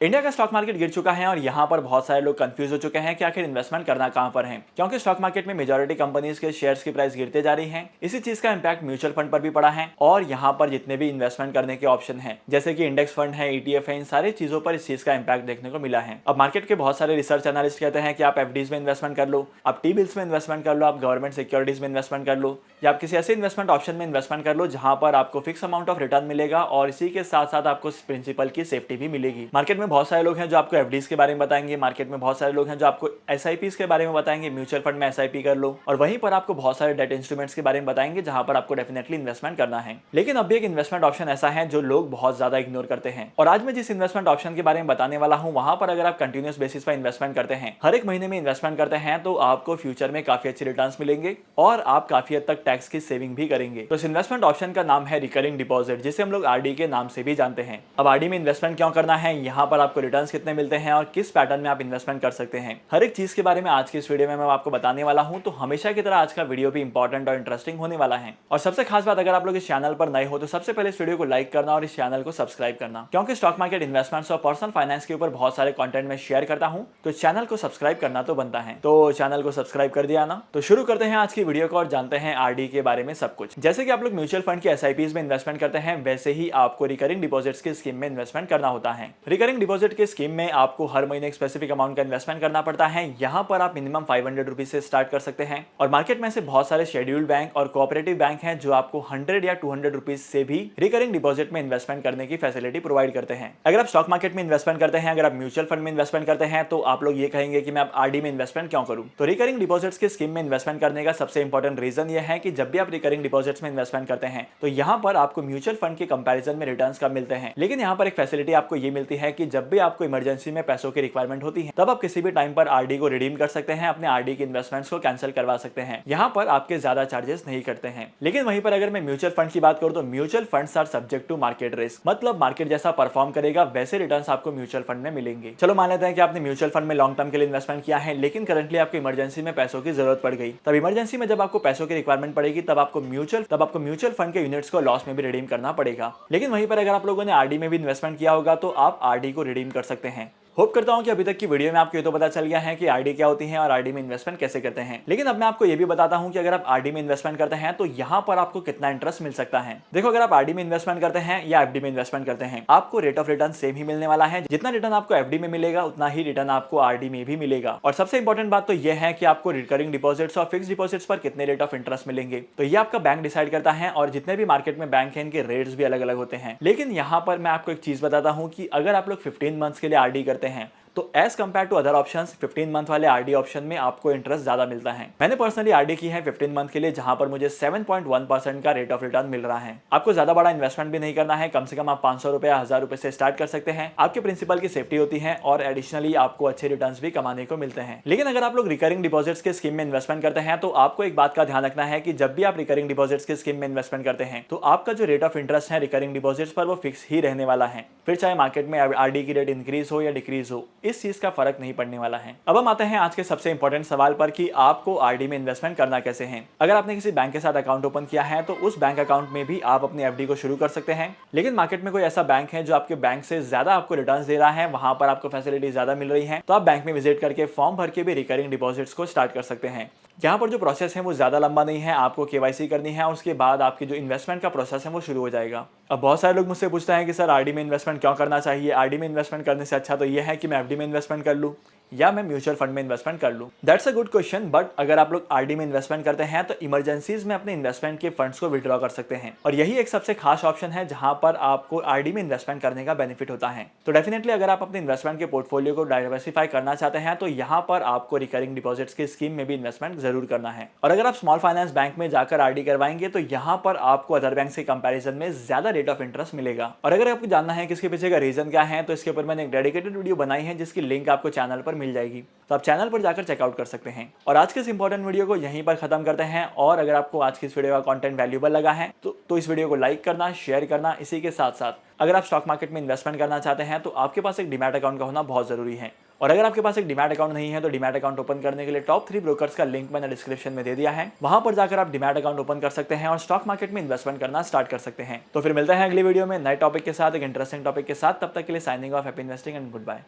India का stock market गिर चुका है और यहाँ पर बहुत सारे लोग कंफ्यूज हो चुके हैं कि आखिर इन्वेस्टमेंट करना कहाँ पर है, क्योंकि स्टॉक मार्केट में मेजॉरिटी कंपनीज के शेयर्स की प्राइस गिरते जा रही है। इसी चीज का इम्पैक्ट म्यूचुअल फंड पर भी पड़ा है और यहाँ पर जितने भी इन्वेस्टमेंट करने के ऑप्शन है जैसे कि इंडेक्स फंड है, ETF है, इन सारी चीजों पर इस चीज का इम्पैक्ट देखने को मिला है। अब मार्केट के बहुत सारे रिसर्च एनालिस्ट कहते हैं कि आप FDs में इन्वेस्टमेंट कर लो, आप टी बिल्स में इन्वेस्टमेंट कर लो, आप गवर्नमेंट सिक्योरिटीज में इन्वेस्टमेंट कर लो, या आप किसी ऐसे इन्वेस्टमेंट ऑप्शन में इन्वेस्टमेंट कर लो जहां पर आपको फिक्स अमाउंट ऑफ रिटर्न मिलेगा और इसी के साथ साथ आपको प्रिंसिपल की सेफ्टी भी मिलेगी। मार्केट में बहुत सारे लोग हैं जो आपको FDs के बारे में बताएंगे, मार्केट में बहुत सारे लोग हैं जो आपको SIPs के बारे में बताएंगे, म्यूचुअल फंड में SIP कर लो, और वहीं पर आपको बहुत सारे डेट इंस्ट्रूमेंट्स के बारे में बताएंगे जहां पर आपको डेफिनेटली इन्वेस्टमेंट करना है। लेकिन अब भी एक इन्वेस्टमेंट ऑप्शन ऐसा है जो लोग बहुत ज्यादा इग्नोर करते हैं, और आज मैं जिस इन्वेस्टमेंट ऑप्शन के बारे में बताने वाला हूं वहां पर अगर आप कंटिन्यूस बेसिस पर इन्वेस्टमेंट करते हैं, हर एक महीने में इन्वेस्टमेंट करते हैं, तो आपको फ्यूचर में काफी अच्छे रिटर्न्स मिलेंगे और आप काफी हद तक टैक्स की सेविंग भी करेंगे। तो इस इन्वेस्टमेंट ऑप्शन का नाम है रिकरिंग डिपॉजिट, जिसे हम लोग RD के नाम से भी जानते हैं। अब RD में इन्वेस्टमेंट क्यों करना है, यहाँ पर आपको रिटर्न्स कितने मिलते हैं और किस पैटर्न में आप इन्वेस्टमेंट कर सकते हैं, हर एक चीज के बारे में आज की इस वीडियो में मैं आपको बताने वाला हूं। तो हमेशा की तरह आज का वीडियो भी इंपॉर्टेंट और इंटरेस्टिंग होने वाला है। और सबसे खास बात, अगर आप लोग इस चैनल पर नए हो तो सबसे पहले इस वीडियो को लाइक करना और इस चैनल को सब्सक्राइब करना, क्योंकि स्टॉक मार्केट इन्वेस्टमेंट्स और पर्सनल फाइनेंस के ऊपर बहुत सारे कंटेंट में शेयर करता हूं, तो चैनल को सब्सक्राइब करना तो बनता है। तो चैनल को सब्सक्राइब कर दिया ना, तो शुरू करते हैं आज की वीडियो को और जानते हैं RD के बारे में सब कुछ। जैसे कि आप लोग म्यूचुअल फंड की SIPs में इन्वेस्टमेंट करते हैं, वैसे ही आपको रिकरिंग डिपॉजिट्स की स्कीम में इन्वेस्टमेंट करना होता है। रिकरिंग डिपॉजिट की स्कीम में आपको हर महीने एक स्पेसिफिक अमाउंट का इन्वेस्टमेंट करना पड़ता है। यहाँ पर आप मिनिमम 500 रुपीज से स्टार्ट कर सकते हैं, और मार्केट में से बहुत सारे शेड्यूल्ड बैंक और कोऑपरेटिव बैंक हैं जो आपको 100 या 200 रुपीज से भी रिकरिंग डिपॉजिट में इन्वेस्टमेंट करने की फैसिलिटी प्रोवाइड करते हैं। अगर आप स्टॉक मार्केट में इन्वेस्टमेंट करते हैं, अगर आप म्यूचुअल फंड में इन्वेस्टमेंट करते हैं, तो आप लोग ये कहेंगे कि मैं अब RD में इन्वेस्टमेंट क्यों करूं। तो रिकरिंग डिपॉजिट्स की स्कीम में इन्वेस्टमेंट करने का सबसे इंपॉर्टेंट रीजन ये है कि जब भी आप रिकरिंग डिपॉजिट्स में इन्वेस्टमेंट करते हैं तो यहाँ पर आपको म्यूचुअल फंड के कंपैरिजन में रिटर्न्स कम मिलते हैं। लेकिन यहाँ पर एक फैसिलिटी आपको ये मिलती है कि जब भी आपको इमरजेंसी में पैसों की रिक्वायरमेंट होती है, तब आप किसी भी टाइम पर RD को रिडीम कर सकते हैं, अपने RD के इन्वेस्टमेंट्स को कैंसिल करवा सकते हैं। यहाँ पर आपके ज्यादा चार्जेस नहीं करते हैं। लेकिन वहीं पर अगर मैं म्यूचुअल फंड की बात करूँ तो mutual funds are subject to market risk, मतलब मार्केट जैसा परफॉर्म करेगा वैसे रिटर्न्स आपको म्यूचुअल फंड में मिलेंगे। चलो मान लेते हैं कि आपने म्यूचुअल फंड में लॉन्ग टर्म के लिए इन्वेस्टमेंट किया है, लेकिन करंटली आपको इमरजेंसी में पैसों की जरूरत पड़ गई। तब इमरजेंसी में जब आपको पैसों की रिक्वायरमेंट पड़ेगी, तब आपको म्यूचुअल फंड के यूनिट्स को लॉस में भी रिडीम करना पड़ेगा। लेकिन वहीं पर अगर आप लोगों ने RD में भी इन्वेस्टमेंट किया होगा तो आप RD को रिडीम कर सकते हैं। होप करता हूं कि अभी तक की वीडियो में आपको ये तो पता चल गया है कि RD क्या होती है और RD में इन्वेस्टमेंट कैसे करते हैं। लेकिन अब मैं आपको ये भी बताता हूं कि अगर आप RD में इन्वेस्टमेंट करते हैं तो यहां पर आपको कितना इंटरेस्ट मिल सकता है। देखो, अगर आप RD में इन्वेस्टमेंट करते हैं या FD में इन्वेस्टमेंट करते हैं, आपको रेट ऑफ रिटर्न सेम ही मिलने वाला है। जितना रिटर्न आपको FD में मिलेगा उतना ही रिटर्न आपको RD में भी मिलेगा। और सबसे इंपॉर्टेंट बात तो यह है कि आपको रिकरिंग डिपॉजिट्स और फिक्स डिपॉजिट्स पर कितने रेट ऑफ इंटरेस्ट मिलेंगे, तो ये आपका बैंक डिसाइड करता है। और जितने भी मार्केट में बैंक है, इनके रेट्स भी अलग अलग होते हैं। लेकिन यहाँ पर मैं आपको एक चीज बताता हूँ कि अगर आप लोग 15 मंथ्स के लिए RD करते हैं तो as compare to other options 15 month वाले RD ऑप्शन में आपको इंटरेस्ट ज्यादा मिलता है। मैंने पर्सनली RD की है 15 मंथ के लिए, जहां पर मुझे 7.1% का रेट ऑफ रिटर्न मिल रहा है। आपको ज्यादा बड़ा इन्वेस्टमेंट भी नहीं करना है, कम से कम आप 500 रुपए 1000 रुपए से स्टार्ट कर सकते हैं। आपके प्रिंसिपल की सेफ्टी होती है और एडिशनली आपको अच्छे रिटर्न भी कमाने को मिलते हैं। लेकिन अगर आप लोग रिकरिंग डिपॉजिट्स के स्कीम में इन्वेस्टमेंट करते हैं तो आपको एक बात का ध्यान रखना है कि जब भी आप रिकरिंग डिपॉजिट्स के स्कीम में इन्वेस्टमेंट करते हैं तो आपका जो रेट ऑफ इंटरेस्ट है रिकरिंग डिपॉजिट्स पर वो फिक्स ही रहने वाला है। फिर चाहे मार्केट में RD की रेट इंक्रीज हो या डिक्रीज हो, इस चीज का फर्क नहीं पड़ने वाला है। अब हम आते हैं आज के सबसे इंपॉर्टेंट सवाल पर कि आपको RD में इन्वेस्टमेंट करना कैसे है। अगर आपने किसी बैंक के साथ अकाउंट ओपन किया है तो उस बैंक अकाउंट में भी आप अपनी FD को शुरू कर सकते हैं। लेकिन मार्केट में कोई ऐसा बैंक है जो आपके बैंक से ज्यादा आपको रिटर्न्स दे रहा है, वहां पर आपको फैसिलिटी ज्यादा मिल रही है, तो आप बैंक में विजिट करके फॉर्म भर के भी रिकरिंग डिपॉजिट्स को स्टार्ट कर सकते हैं। यहाँ पर जो प्रोसेस है वो ज्यादा लंबा नहीं है, आपको KYC करनी है और उसके बाद आपकी जो इन्वेस्टमेंट का प्रोसेस है वो शुरू हो जाएगा। अब बहुत सारे लोग मुझसे पूछते हैं कि सर RD में इन्वेस्टमेंट क्यों करना चाहिए, RD में इन्वेस्टमेंट करने से अच्छा तो यह है कि मैं FD में इन्वेस्टमेंट कर लूँ या मैं म्यूचुअल फंड में इन्वेस्टमेंट कर लूं। That's a good question, but अगर आप लोग RD में इन्वेस्टमेंट करते हैं तो इमरजेंसीज में अपने इन्वेस्टमेंट के फंड्स को विड्रॉ कर सकते हैं, और यही एक सबसे खास ऑप्शन है जहां पर आपको RD में इन्वेस्टमेंट करने का बेनिफिट होता है। तो डेफिनेटली अगर आप अपने इन्वेस्टमेंट के पोर्टफोलियो को डाइवर्सिफाई करना चाहते हैं तो यहाँ पर आपको रिकरिंग डिपॉजिट्स की स्कीम में भी इन्वेस्टमेंट जरूर करना है। और अगर आप स्मॉल फाइनेंस बैंक में जाकर RD करवाएंगे तो यहाँ पर आपको अदर बैंक से कंपेरिजन में ज्यादा रेट ऑफ इंटरेस्ट मिलेगा। और अगर आपको जानना है कि इसके पीछे का रीजन क्या है, तो इसके ऊपर मैंने एक डेडिकेटेड वीडियो बनाई है जिसकी लिंक आपको चैनल पर मिल जाएगी, तो आप चैनल पर जाकर चेकआउट कर सकते हैं। और आज के इस इंपॉर्टेंट वीडियो को यहीं पर खत्म करते हैं। और अगर आपको आज की इस वीडियो का कंटेंट वैल्यूएबल लगा है तो इस वीडियो को लाइक करना, शेयर करना। इसी के साथ साथ अगर आप स्टॉक मार्केट में इन्वेस्टमेंट करना चाहते हैं तो आपके पास एक डीमैट अकाउंट का होना बहुत जरूरी है। और अगर आपके पास एक डीमैट अकाउंट नहीं है तो डीमैट अकाउंट ओपन करने के लिए टॉप 3 ब्रोकर्स का लिंक मैंने डिस्क्रिप्शन में दे दिया है, वहां पर जाकर आप डीमैट अकाउंट ओपन कर सकते हैं और स्टॉक मार्केट में इन्वेस्टमेंट करना स्टार्ट कर सकते हैं। तो फिर मिलते हैं अगली वीडियो में नए टॉपिक के साथ, एक इंटरेस्टिंग टॉपिक के साथ। तब तक के लिए signing off, happy investing and good bye.